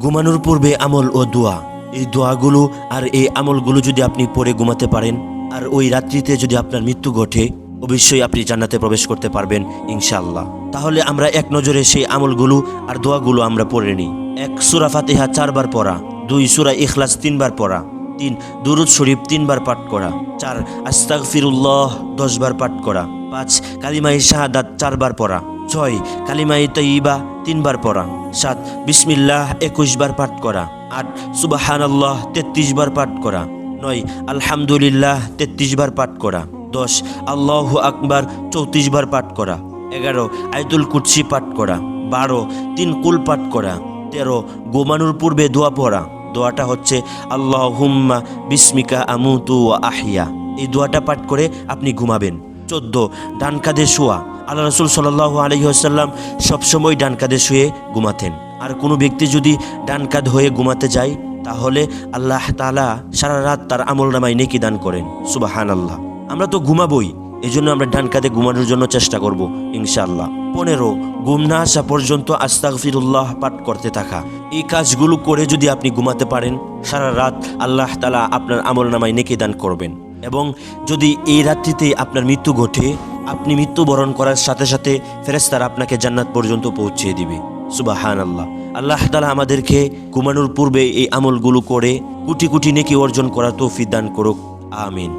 ঘুমানোর পূর্বে আমল ও দোয়া, এই দোয়াগুলো আর এই আমলগুলো যদি আপনি পড়ে ঘুমাতে পারেন আর ওই রাত্রিতে যদি আপনার মৃত্যু ঘটে, অবশ্যই আপনি জান্নাতে প্রবেশ করতে পারবেন ইনশাআল্লাহ। তাহলে আমরা এক নজরে সেই আমলগুলো আর দোয়াগুলো আমরা পড়ে নিই। 1 সূরা ফাতিহা 4 বার পড়া, 2 সূরা ইখলাস 3 বার পড়া, 3 দুরুদ শরীফ 3 বার পাঠ করা, 4 আস্তাগফিরুল্লাহ 10 বার পাঠ করা, 5 কালিমায়ে শাহাদাত 4 বার পড়া, 6 কালিমায়ে তাইয়্যিবা 3 বার পড়া, 7 বিসমিল্লাহ 21 বার পাঠ করা, 8 সুবহানাল্লাহ 33 বার পাঠ করা, 9 আলহামদুলিল্লাহ 33 বার পাঠ করা, 10 আল্লাহু আকবার 34 বার পাঠ করা, 11 আয়াতুল কুরসি পাঠ করা, 12 3 কুল পাঠ করা, 13 ঘুমানোর পূর্বে দোয়া পড়া। দোয়াটা হচ্ছে আল্লাহুম্মা বিসমিকা আমুতু ওয়া আহইয়া। এই দোয়াটা পাঠ করে আপনি ঘুমাবেন। 14 ডান কাঁধে শোয়া। আল্লাহ রাসূল সাল্লাল্লাহু আলাইহি ওয়াসাল্লাম সবসময় ডান কাঁধে শুয়ে ঘুমাতেন। আর কোনো ব্যক্তি যদি ডান কাঁধ হয়ে ঘুমাতে যায় তাহলে আল্লাহ তাআলা সারা রাত তার আমলনামায় নেকি দান করেন। সুবহানাল্লাহ। আমরা তো ঘুমাবই, এই জন্য আমরা ডান কাঁধে ঘুমানোর জন্য চেষ্টা করব ইনশাআল্লাহ। 15 ঘুম না আসা পর্যন্ত আস্তাগফিরুল্লাহ পাঠ করতে থাকা। এই কাজগুলো করে যদি আপনি ঘুমাতে পারেন, সারা রাত আল্লাহ তাআলা আপনার আমলনামায় নেকি দান করবেন। এবং যদি এই রাত্রিতে আপনার মৃত্যু ঘটে, আপনি মৃত্যুবরণ করার সাথে সাথে ফেরেশতারা আপনাকে জান্নাত পর্যন্ত পৌঁছিয়ে দিবে। সুবহানাল্লাহ। আল্লাহ তাআলা আমাদেরকে ঘুমানোর পূর্বে এই আমলগুলো করে কোটি কোটি নেকি অর্জন করার তৌফিক দান করুক। আমিন।